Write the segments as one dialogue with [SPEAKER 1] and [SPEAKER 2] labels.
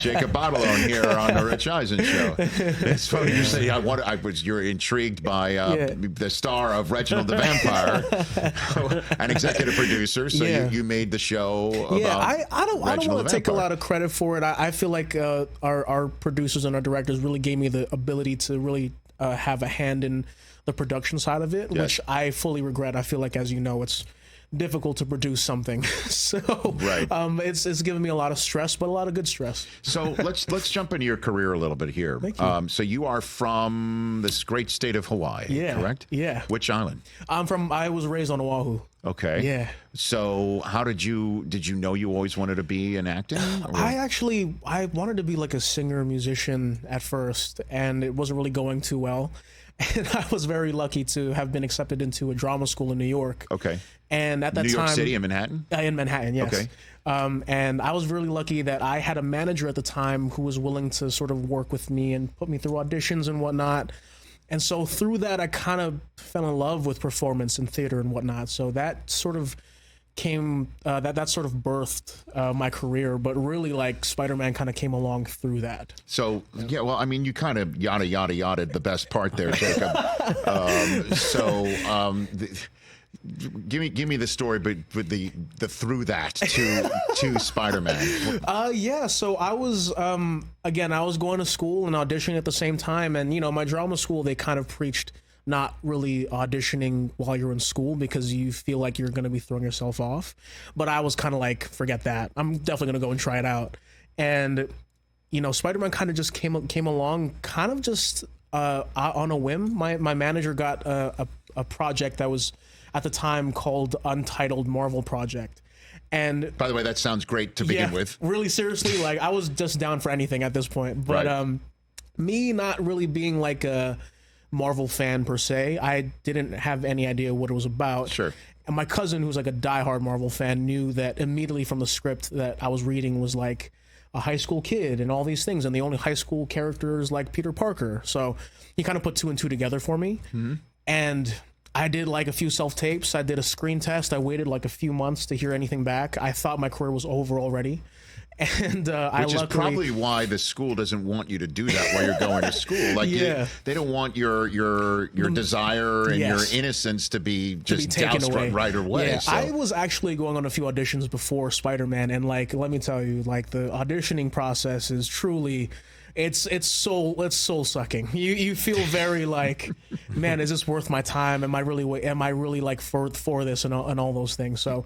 [SPEAKER 1] Jacob Batalon here on the Rich Eisen Show. It's funny you say you're intrigued by the star of Reginald the Vampire, an executive producer. So you made the show about
[SPEAKER 2] I don't want to take a lot of credit for it. I feel like our producers and our directors really gave me the ability to really have a hand in the production side of it, which I fully regret. I feel like, as you know, it's difficult to produce something, so it's given me a lot of stress, but a lot of good stress.
[SPEAKER 1] So let's jump into your career a little bit here.
[SPEAKER 2] Thank you.
[SPEAKER 1] So you are from this great state of Hawaii, correct?
[SPEAKER 2] Yeah.
[SPEAKER 1] Which island?
[SPEAKER 2] I was raised on Oahu.
[SPEAKER 1] Okay.
[SPEAKER 2] Yeah.
[SPEAKER 1] So how did you know you always wanted to be in acting? Or?
[SPEAKER 2] I wanted to be like a singer, musician at first, and it wasn't really going too well. And I was very lucky to have been accepted into a drama school in New York.
[SPEAKER 1] Okay.
[SPEAKER 2] And at that time,
[SPEAKER 1] New York City in Manhattan?
[SPEAKER 2] In Manhattan, yes.
[SPEAKER 1] Okay.
[SPEAKER 2] And I was really lucky that I had a manager at the time who was willing to sort of work with me and put me through auditions and whatnot. And so through that, I kind of fell in love with performance and theater and whatnot. So that sort of came, that sort of birthed my career. But really, like, Spider-Man kind of came along through that.
[SPEAKER 1] So, yeah, well, I mean, you kind of yada the best part there, Jacob. Give me the story, but with the through that to Spider-Man.
[SPEAKER 2] So I was I was going to school and auditioning at the same time, and my drama school, they kind of preached not really auditioning while you're in school because you feel like you're going to be throwing yourself off. But I was kind of like, forget that. I'm definitely going to go and try it out. And Spider-Man kind of just came along, kind of just on a whim. My manager got a project that was at the time called Untitled Marvel Project. And
[SPEAKER 1] by the way, that sounds great to begin with.
[SPEAKER 2] Really, seriously, like I was just down for anything at this point. But me not really being like a Marvel fan per se, I didn't have any idea what it was about.
[SPEAKER 1] Sure.
[SPEAKER 2] And my cousin, who's like a diehard Marvel fan, knew that immediately from the script that I was reading was like a high school kid and all these things, and the only high school character is like Peter Parker. So he kind of put two and two together for me. Mm-hmm. And I did like a few self-tapes. I did a screen test. I waited like a few months to hear anything back. I thought my career was over already. And
[SPEAKER 1] which is probably why the school doesn't want you to do that while you're going to school. Like they don't want your desire and your innocence to be just
[SPEAKER 2] taken away
[SPEAKER 1] right away.
[SPEAKER 2] Yeah,
[SPEAKER 1] so.
[SPEAKER 2] I was actually going on a few auditions before Spider-Man, and like, let me tell you, like the auditioning process is truly, it's soul sucking. You feel very like, man, is this worth my time? Am I really like for this and all those things? So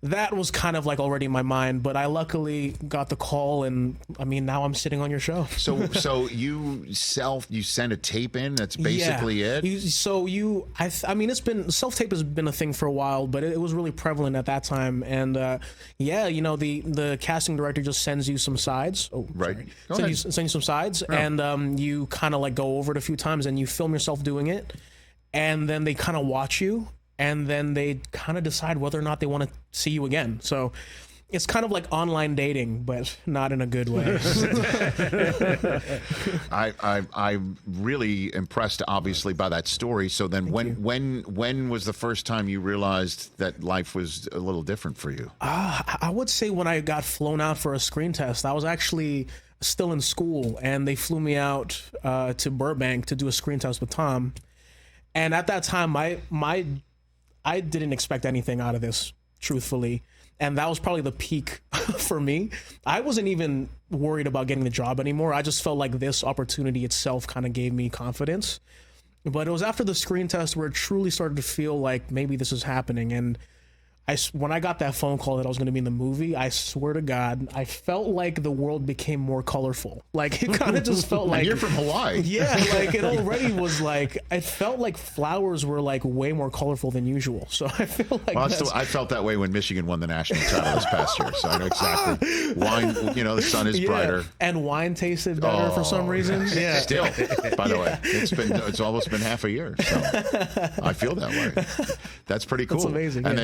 [SPEAKER 2] that was kind of like already in my mind, but I luckily got the call, and I mean, now I'm sitting on your show.
[SPEAKER 1] So you send a tape in. That's basically it.
[SPEAKER 2] I mean, it's been self-tape has been a thing for a while, but it was really prevalent at that time. And the casting director just sends you some sides. Oh,
[SPEAKER 1] right.
[SPEAKER 2] Send you some sides, and you kind of like go over it a few times, and you film yourself doing it, and then they kind of watch you. And then they kind of decide whether or not they want to see you again. So it's kind of like online dating, but not in a good way.
[SPEAKER 1] I'm really impressed, obviously, by that story. So then, when was the first time you realized that life was a little different for you?
[SPEAKER 2] I would say when I got flown out for a screen test. I was actually still in school, and they flew me out to Burbank to do a screen test with Tom. And at that time, I didn't expect anything out of this, truthfully. And that was probably the peak for me. I wasn't even worried about getting the job anymore. I just felt like this opportunity itself kind of gave me confidence. But it was after the screen test where it truly started to feel like maybe this is happening. And when I got that phone call that I was going to be in the movie, I swear to God, I felt like the world became more colorful. Like it kind of just felt like...
[SPEAKER 1] And you're from Hawaii.
[SPEAKER 2] Yeah, like it already was like... I felt like flowers were like way more colorful than usual. So I feel like...
[SPEAKER 1] Well, I felt that way when Michigan won the national title this past year. So I know exactly. Wine, the sun is brighter.
[SPEAKER 2] And wine tasted better for some reason. Yeah.
[SPEAKER 1] Still, by the way, it's almost been half a year. So I feel that way. That's pretty cool.
[SPEAKER 2] That's amazing.
[SPEAKER 1] And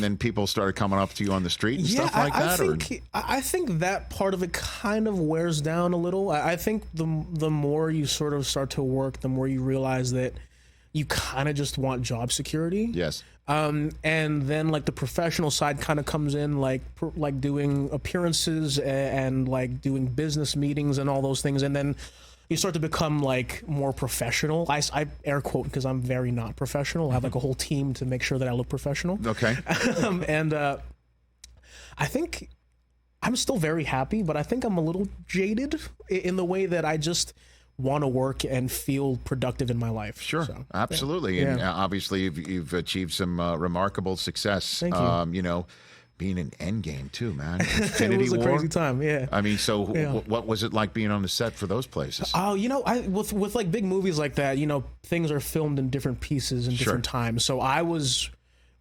[SPEAKER 1] then people started coming up to you on the street and stuff like that?
[SPEAKER 2] I think that part of it kind of wears down a little. I think the more you sort of start to work, the more you realize that you kind of just want job security.
[SPEAKER 1] Yes.
[SPEAKER 2] And then like the professional side kind of comes in, like doing appearances and like doing business meetings and all those things, and then you start to become like more professional. I air quote because I'm very not professional. I have like a whole team to make sure that I look professional.
[SPEAKER 1] Okay.
[SPEAKER 2] And I think I'm still very happy, but I think I'm a little jaded in the way that I just want to work and feel productive in my life.
[SPEAKER 1] Sure, so, absolutely. Yeah. And obviously you've achieved some remarkable success.
[SPEAKER 2] Thank you.
[SPEAKER 1] You know, being in Endgame too, man. Infinity
[SPEAKER 2] it was a
[SPEAKER 1] War.
[SPEAKER 2] Crazy time, yeah.
[SPEAKER 1] I mean, so what was it like being on the set for those places?
[SPEAKER 2] Oh, you know, with like big movies like that, you know, things are filmed in different pieces and different times. So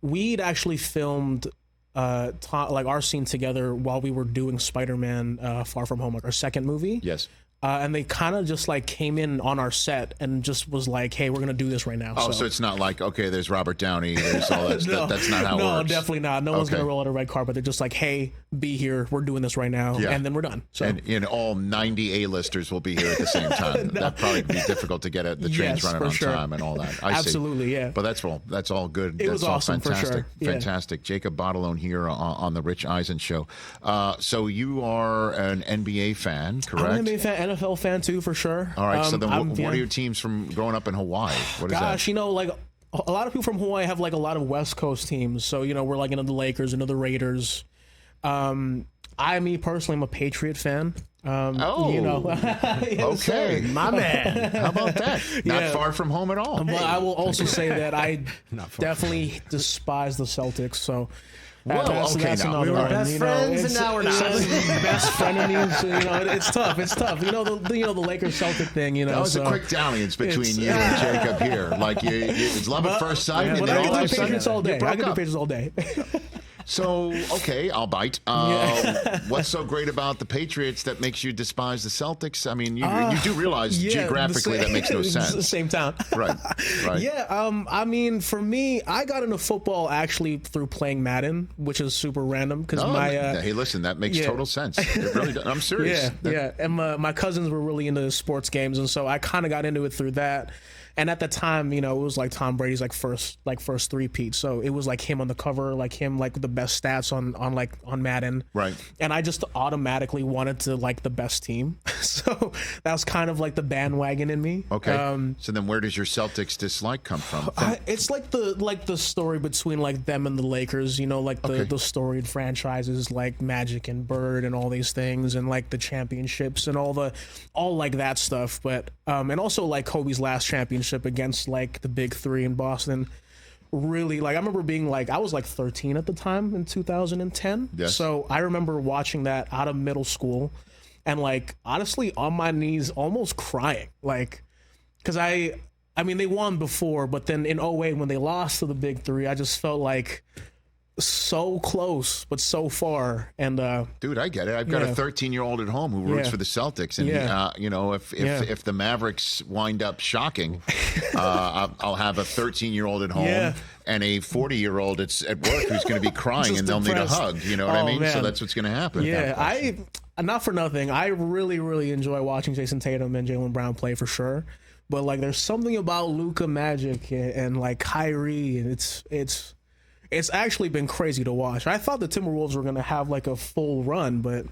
[SPEAKER 2] we'd actually filmed like our scene together while we were doing Spider-Man Far From Home, like our second movie.
[SPEAKER 1] Yes.
[SPEAKER 2] And they kind of just like came in on our set and just was like, "Hey, we're gonna do this right now."
[SPEAKER 1] Oh, so it's not like, okay, there's Robert Downey, there's all that.
[SPEAKER 2] No,
[SPEAKER 1] that's not how it works.
[SPEAKER 2] No, definitely not. No one's gonna roll out a red carpet. They're just like, "Hey, be here. We're doing this right now," and then we're done. So,
[SPEAKER 1] and all 90 A-listers will be here at the same time. That'd probably be difficult to get the trains running on time and all that.
[SPEAKER 2] Absolutely,
[SPEAKER 1] see.
[SPEAKER 2] yeah.
[SPEAKER 1] But that's all good.
[SPEAKER 2] It
[SPEAKER 1] That's
[SPEAKER 2] was
[SPEAKER 1] all
[SPEAKER 2] awesome,
[SPEAKER 1] fantastic.
[SPEAKER 2] for sure. Yeah.
[SPEAKER 1] Fantastic. Jacob Batalon here on the Rich Eisen Show. So you are an NBA fan, correct?
[SPEAKER 2] I'm an NBA fan, NFL fan too, for sure.
[SPEAKER 1] All right. So then, what are your teams from growing up in Hawaii? What is that?
[SPEAKER 2] Gosh, you know, like a lot of people from Hawaii have like a lot of West Coast teams. So you know, we're like into the Lakers, into the Raiders. Me personally, I'm a Patriot fan. You know,
[SPEAKER 1] yes, okay,
[SPEAKER 2] my man.
[SPEAKER 1] How about that? Not far from home at all.
[SPEAKER 2] But I will also say that I definitely despise the Celtics. So.
[SPEAKER 1] That's
[SPEAKER 2] now
[SPEAKER 3] we were best friends, and now we're not.
[SPEAKER 2] Best frenemies. You know, it's tough. It's tough. You know the Lakers Celtic thing. You know,
[SPEAKER 1] that was a quick dalliance between you and Jacob here. Like it's love at first sight.
[SPEAKER 2] And
[SPEAKER 1] then
[SPEAKER 2] I
[SPEAKER 1] all
[SPEAKER 2] can
[SPEAKER 1] of
[SPEAKER 2] do
[SPEAKER 1] a sudden,
[SPEAKER 2] Patriots all day. I can do
[SPEAKER 1] up.
[SPEAKER 2] Patriots all day.
[SPEAKER 1] So, okay, I'll bite. What's so great about the Patriots that makes you despise the Celtics? I mean, you do realize geographically that makes no sense.
[SPEAKER 2] It's the same town.
[SPEAKER 1] Right.
[SPEAKER 2] Yeah, I mean, for me, I got into football actually through playing Madden, which is super random.
[SPEAKER 1] Hey, listen, that makes total sense. It really does. I'm serious.
[SPEAKER 2] Yeah. And my cousins were really into sports games, and so I kind of got into it through that. And at the time, you know, it was like Tom Brady's first three-peat. So it was like him on the cover, like him like the best stats on Madden.
[SPEAKER 1] Right.
[SPEAKER 2] And I just automatically wanted to like the best team. So that was kind of like the bandwagon in me.
[SPEAKER 1] Okay. So then where does your Celtics dislike come from?
[SPEAKER 2] It's like the story between like them and the Lakers, you know, like the storied franchises like Magic and Bird and all these things, and like the championships and all like that stuff. But and also like Kobe's last championship against like the big three in Boston. Really, like I remember being like, I was like 13 at the time in 2010.
[SPEAKER 1] Yes.
[SPEAKER 2] So I remember watching that out of middle school and like honestly on my knees almost crying, like because I mean they won before, but then in 08 when they lost to the big three, I just felt like so close but so far. And
[SPEAKER 1] dude, I get it. I've got a 13-year-old at home who roots for the Celtics, and you know, if the Mavericks wind up shocking, I'll have a 13-year-old at home and a 40-year-old at work who's going to be crying and they'll need a hug. You know what I mean? Man. So that's what's going to happen.
[SPEAKER 2] Yeah, not for nothing, I really enjoy watching Jason Tatum and Jaylen Brown play for sure. But like, there's something about Luka Magic and like Kyrie, and it's actually been crazy to watch. I thought the Timberwolves were going to have like a full run, but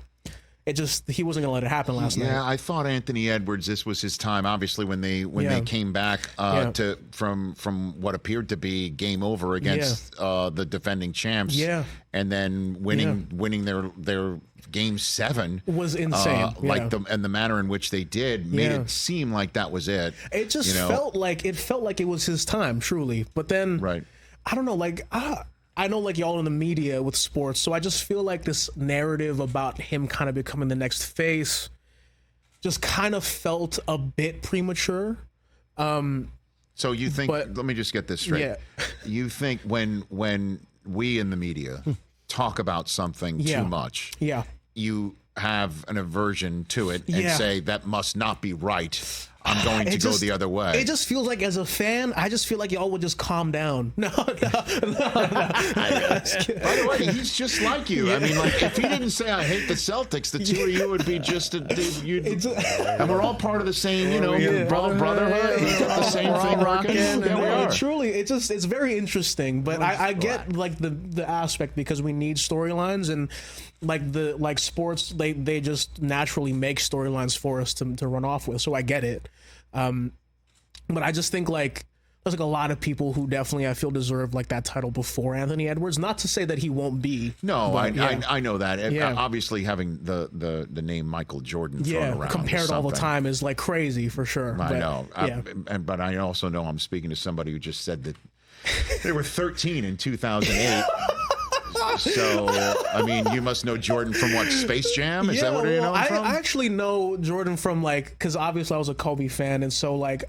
[SPEAKER 2] he wasn't going to let it happen last night.
[SPEAKER 1] Yeah, I thought Anthony Edwards, this was his time. Obviously, when they came back from what appeared to be game over against the defending champs, and then winning their game 7
[SPEAKER 2] was insane.
[SPEAKER 1] And the manner in which they did made it seem like that was it.
[SPEAKER 2] It just felt like it was his time, truly. But then, I don't know, like I know like y'all in the media with sports, so I just feel like this narrative about him kind of becoming the next face just kind of felt a bit premature.
[SPEAKER 1] So you think? Let me just get this straight. You think when we in the media talk about something too much, you have an aversion to it and say that must not be right, I'm going to go the other way.
[SPEAKER 2] It just feels like, as a fan, I just feel like y'all would just calm down. No.
[SPEAKER 1] By the way, he's just like you. I mean, like, if he didn't say I hate the Celtics, the two of you would be just and we're all part of the same, brotherhood. We got the same thing working. Yeah, we are.
[SPEAKER 2] Truly, it's very interesting. But I get like the aspect, because we need storylines, and like sports, they just naturally make storylines for us to run off with. So I get it. But I just think like there's like a lot of people who definitely I feel deserve like that title before Anthony Edwards. Not to say that he won't be.
[SPEAKER 1] No, I know that. Yeah. Obviously, having the name Michael Jordan thrown around
[SPEAKER 2] compared all the time is like crazy for sure.
[SPEAKER 1] I know. But I also know I'm speaking to somebody who just said that they were 13 in 2008. So, I mean, you must know Jordan from what, Space Jam? Is that what you know him from?
[SPEAKER 2] I actually know Jordan from, like, because obviously I was a Kobe fan, and so, like,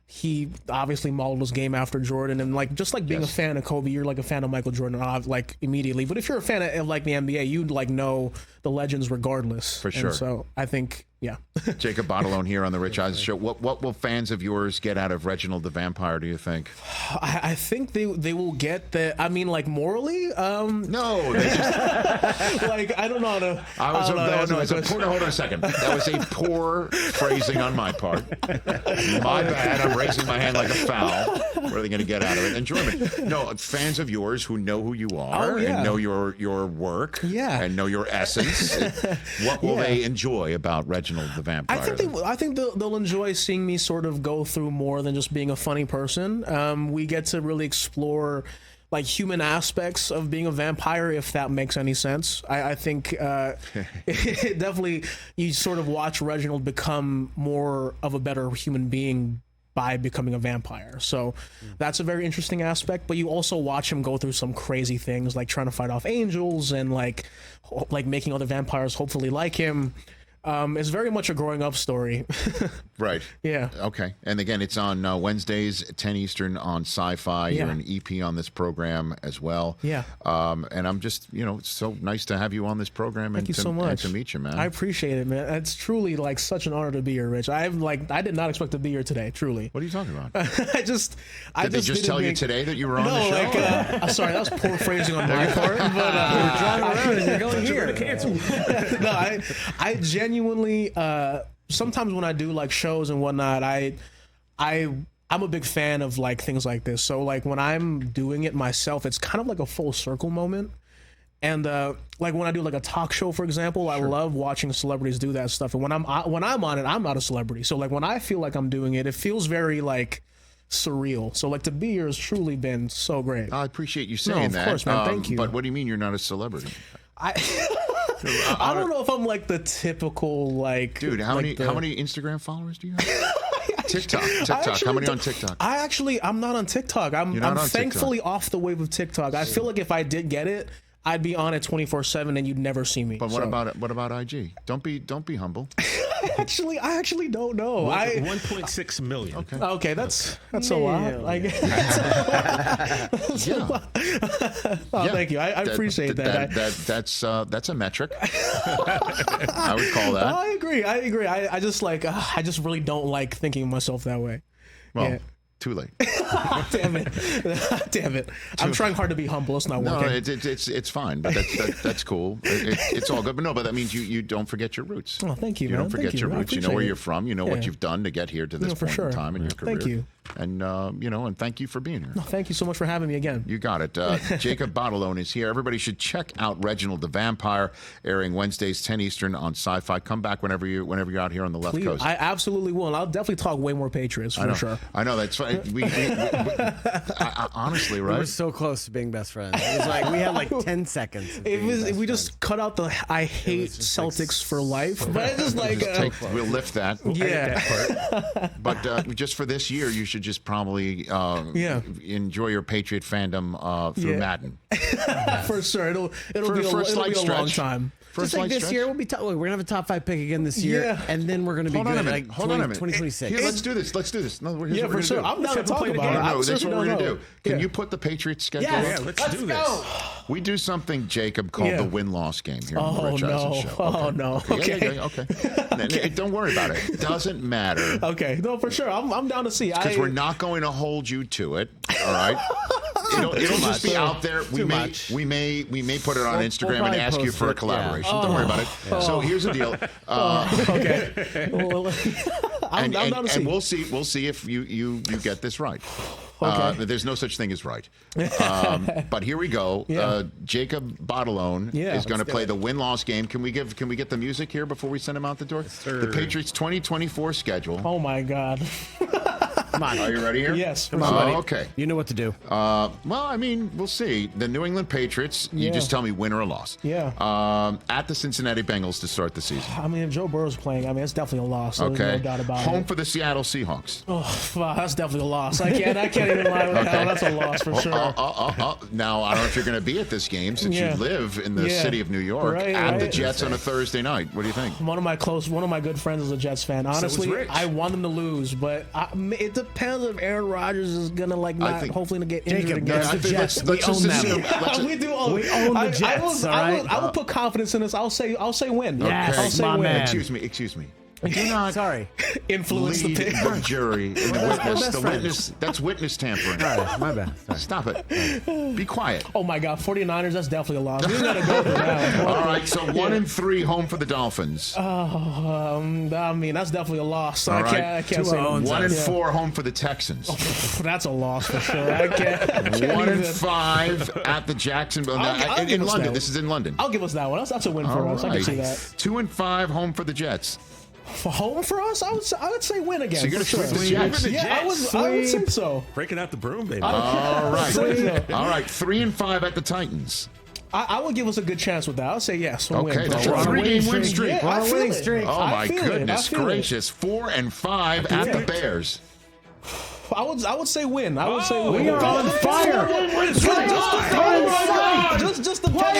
[SPEAKER 2] he obviously modeled his game after Jordan, and, like, just like being a fan of Kobe, you're, like, a fan of Michael Jordan, like, immediately. But if you're a fan of, like, the NBA, you'd, like, know the legends regardless.
[SPEAKER 1] For sure.
[SPEAKER 2] And so, I think... Yeah.
[SPEAKER 1] Jacob Batalon here on the Rich Eisen Show. What will fans of yours get out of Reginald the Vampire, do you think?
[SPEAKER 2] I think they will get the, I mean, like, morally?
[SPEAKER 1] No. They just,
[SPEAKER 2] like, I don't know how to...
[SPEAKER 1] Hold on a second. That was a poor phrasing on my part. My bad. I'm raising my hand like a foul. What are they going to get out of it? Enjoyment. No, fans of yours who know who you are and know your work and know your essence. What will they enjoy about Reginald the Vampire?
[SPEAKER 2] I think they'll enjoy seeing me sort of go through more than just being a funny person. We get to really explore like human aspects of being a vampire, if that makes any sense. I think it definitely, you sort of watch Reginald become more of a better human being by becoming a vampire. So that's a very interesting aspect, but you also watch him go through some crazy things, like trying to fight off angels and like making other vampires hopefully like him. It's very much a growing up story.
[SPEAKER 1] Right.
[SPEAKER 2] Yeah.
[SPEAKER 1] Okay. And again, it's on Wednesdays at 10 Eastern on SyFy. You're an EP on this program as well.
[SPEAKER 2] Yeah.
[SPEAKER 1] And I'm just, it's so nice to have you on this program.
[SPEAKER 2] Thank you so much.
[SPEAKER 1] And to meet you, man.
[SPEAKER 2] I appreciate it, man. It's truly like such an honor to be here, Rich. I did not expect to be here today, truly.
[SPEAKER 1] What are you talking about?
[SPEAKER 2] Did
[SPEAKER 1] they just tell you today that you were on the show?
[SPEAKER 2] Like, sorry, that was poor phrasing on my part. But you're driving around and you're going here. Cancel. No, I genuinely, sometimes when I do like shows and whatnot, I'm a big fan of like things like this. So like when I'm doing it myself, it's kind of like a full circle moment. And like when I do like a talk show, for example, I love watching celebrities do that stuff. And when I'm on it, I'm not a celebrity. So like when I feel like I'm doing it, it feels very like surreal. So like to be here has truly been so great.
[SPEAKER 1] I appreciate you saying that.
[SPEAKER 2] Of course, man. Thank you.
[SPEAKER 1] But what do you mean you're not a celebrity?
[SPEAKER 2] I don't know if I'm like the typical like.
[SPEAKER 1] Dude, how many Instagram followers do you have? TikTok. How many on TikTok?
[SPEAKER 2] I'm not on TikTok. I'm thankfully off the wave of TikTok. I feel like if I did get it, I'd be on it 24/7 and you'd never see me.
[SPEAKER 1] But what about IG? Don't be humble.
[SPEAKER 2] I actually don't know.
[SPEAKER 4] 1.6 million.
[SPEAKER 2] Okay, that's a lot. Like, thank you. I appreciate that.
[SPEAKER 1] That's a metric. I would call that.
[SPEAKER 2] I agree. I just really don't like thinking of myself that way.
[SPEAKER 1] Well, too late.
[SPEAKER 2] Damn it. I'm trying hard to be humble. It's not working.
[SPEAKER 1] No, it's fine, but that's cool. It's all good. But that means you don't forget your roots.
[SPEAKER 2] Oh, thank you,
[SPEAKER 1] man. You don't forget your roots. You know where you're
[SPEAKER 2] it.
[SPEAKER 1] from. You know what you've done to get here to this point in time in your career.
[SPEAKER 2] Thank you.
[SPEAKER 1] And and thank you for being here.
[SPEAKER 2] No, thank you so much for having me again.
[SPEAKER 1] You got it. Jacob Batalon is here. Everybody should check out Reginald the Vampire, airing Wednesdays 10 Eastern on SyFy. Come back whenever you're out here on the left coast.
[SPEAKER 2] I absolutely will. And I'll definitely talk way more Patriots for sure.
[SPEAKER 1] I know that's fine. Honestly, right?
[SPEAKER 3] We were so close to being best friends. It was like we had like 10 seconds.
[SPEAKER 2] We just cut out the I hate Celtics for life. But it's just like
[SPEAKER 1] we'll lift that.
[SPEAKER 2] Yeah.
[SPEAKER 1] But just for this year, you should just probably enjoy your Patriot fandom through Madden.
[SPEAKER 2] For sure. It'll be a long time.
[SPEAKER 3] Just like this year, we're gonna have a top 5 pick again this year, and then we're gonna be good. Like
[SPEAKER 1] Hold on a minute.
[SPEAKER 3] 2026.
[SPEAKER 1] Here, let's do this. No, here's what
[SPEAKER 2] for sure. I'm down to talk about it.
[SPEAKER 1] No, that's what we're gonna do. Can you put the Patriots schedule?
[SPEAKER 3] Yes,
[SPEAKER 4] let's do this.
[SPEAKER 1] We do something, Jacob, called the win-loss game here on the Rich Eisen Show.
[SPEAKER 2] Oh, no. Okay.
[SPEAKER 1] Yeah, okay. Don't worry about it. It doesn't matter.
[SPEAKER 2] Okay. No, for sure. I'm down to see.
[SPEAKER 1] Because we're not going to hold you to it. All right. It'll just be out there. We may put it on Instagram and ask you for a collaboration. Don't worry about it. So here's the deal.
[SPEAKER 2] Okay. Well, I'm down to see.
[SPEAKER 1] And we'll see if you get this right.
[SPEAKER 2] Okay.
[SPEAKER 1] There's no such thing as right. But here we go. Jacob Batalon is going to play the win-loss game. Can we get the music here before we send him out the door? The Patriots 2024 schedule.
[SPEAKER 2] Oh my God.
[SPEAKER 3] Come on.
[SPEAKER 1] Are you ready here?
[SPEAKER 2] Yes.
[SPEAKER 3] Come on, buddy.
[SPEAKER 1] Okay.
[SPEAKER 3] You know what to do.
[SPEAKER 1] Well, I mean, we'll see. The New England Patriots, you just tell me win or a loss.
[SPEAKER 2] Yeah.
[SPEAKER 1] At the Cincinnati Bengals to start the season.
[SPEAKER 2] I mean, if Joe Burrow's playing, I mean, it's definitely a loss. So there's no doubt about it.
[SPEAKER 1] Home for the Seattle Seahawks.
[SPEAKER 2] Oh, wow, that's definitely a loss. I can't even lie with that. That's a loss for sure.
[SPEAKER 1] Now, I don't know if you're going to be at this game since you live in the city of New York at the Jets on a Thursday night. What do you think?
[SPEAKER 2] One of my good friends is a Jets fan. Honestly, I want them to lose, but it depends if Aaron Rodgers is gonna hopefully to get injured again.
[SPEAKER 3] That's the Jets. We own them.
[SPEAKER 2] We do own.
[SPEAKER 3] We own the Jets.
[SPEAKER 2] I will put confidence in this. I'll say win.
[SPEAKER 3] Yes,
[SPEAKER 2] I'll say
[SPEAKER 3] my
[SPEAKER 2] win.
[SPEAKER 3] man.
[SPEAKER 1] Excuse me. Do not
[SPEAKER 2] influence
[SPEAKER 1] lead
[SPEAKER 2] the pick.
[SPEAKER 1] the jury. The witness. That's witness tampering.
[SPEAKER 3] All right, my bad. Sorry.
[SPEAKER 1] Stop it. Be quiet.
[SPEAKER 2] Oh my God, 49ers. That's definitely a loss. We gotta go for that.
[SPEAKER 1] All right, so 1-3 home for the Dolphins.
[SPEAKER 2] I mean, that's definitely a loss.
[SPEAKER 1] All right.
[SPEAKER 2] I can't say
[SPEAKER 1] 1-4 home for the Texans.
[SPEAKER 2] That's a loss for sure. I can't
[SPEAKER 1] 1-5 at the Jacksonville. In London. This is in London.
[SPEAKER 2] I'll give us that one. That's a win for us. I can see that.
[SPEAKER 1] 2-5 home for the Jets.
[SPEAKER 2] For home for us, I would say win again.
[SPEAKER 1] So you're going to sweep the Jets?
[SPEAKER 2] Yeah, I would say so.
[SPEAKER 4] Breaking out the broom, baby.
[SPEAKER 1] All right. All right. 3-5 at the Titans.
[SPEAKER 2] I would give us a good chance with that. I'll say yes. We'll
[SPEAKER 1] okay,
[SPEAKER 2] win.
[SPEAKER 1] that's a 3-game win streak.
[SPEAKER 2] Yeah, I feel it.
[SPEAKER 1] Oh my goodness gracious! 4-5 at the Bears.
[SPEAKER 2] I would say win. I would say win.
[SPEAKER 3] We are on fire.
[SPEAKER 2] Just the play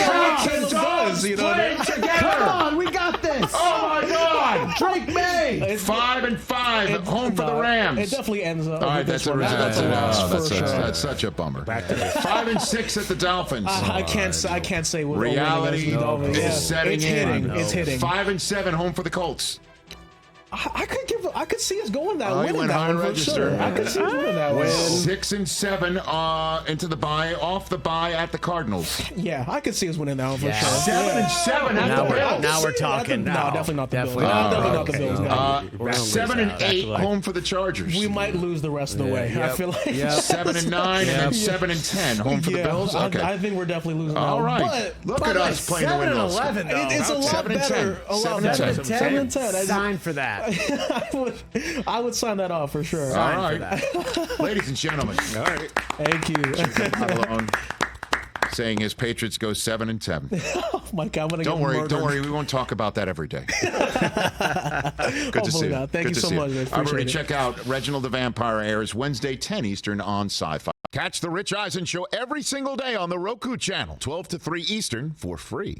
[SPEAKER 2] Caleb does. You know.
[SPEAKER 3] Come on, we got this.
[SPEAKER 1] Oh my God!
[SPEAKER 3] Drake May.
[SPEAKER 1] 5-5 home for the Rams.
[SPEAKER 2] It definitely ends up.
[SPEAKER 1] All right, that's a loss for sure. That's such a bummer.
[SPEAKER 2] 5-6
[SPEAKER 1] at the Dolphins.
[SPEAKER 2] I can't say what
[SPEAKER 1] reality is setting in.
[SPEAKER 2] It's hitting.
[SPEAKER 1] 5-7 home for the Colts.
[SPEAKER 2] I could see us going that
[SPEAKER 1] way.
[SPEAKER 2] Winning that one for sure. I could see us winning that one.
[SPEAKER 1] 6-7 into the bye, off the bye at the Cardinals.
[SPEAKER 2] Yeah, I could see us winning that one for sure.
[SPEAKER 1] 7-7 at the Bills.
[SPEAKER 3] Now we're talking.
[SPEAKER 2] No, definitely not the Bills. Definitely not the Bills.
[SPEAKER 1] 7-8 home for the Chargers.
[SPEAKER 2] We might lose the rest of the way. I feel like
[SPEAKER 1] 7-9 and then 7-10 home for the Bills. Okay,
[SPEAKER 2] I think we're definitely losing.
[SPEAKER 1] All right, look at us playing the win-loss.
[SPEAKER 3] 7-11.
[SPEAKER 2] It's a lot better.
[SPEAKER 1] 7-10.
[SPEAKER 3] Sign for that.
[SPEAKER 2] I would sign that off for sure.
[SPEAKER 1] All right, ladies and gentlemen. All right,
[SPEAKER 2] thank you.
[SPEAKER 1] Batalon saying his Patriots go 7-10.
[SPEAKER 2] Oh my God!
[SPEAKER 1] Don't worry. We won't talk about that every day. Good to see you.
[SPEAKER 2] Thank you so much.
[SPEAKER 1] Everybody, check out Reginald the Vampire airs Wednesday 10 Eastern on SyFy. Catch the Rich Eisen Show every single day on the Roku channel, 12 to 3 Eastern for free.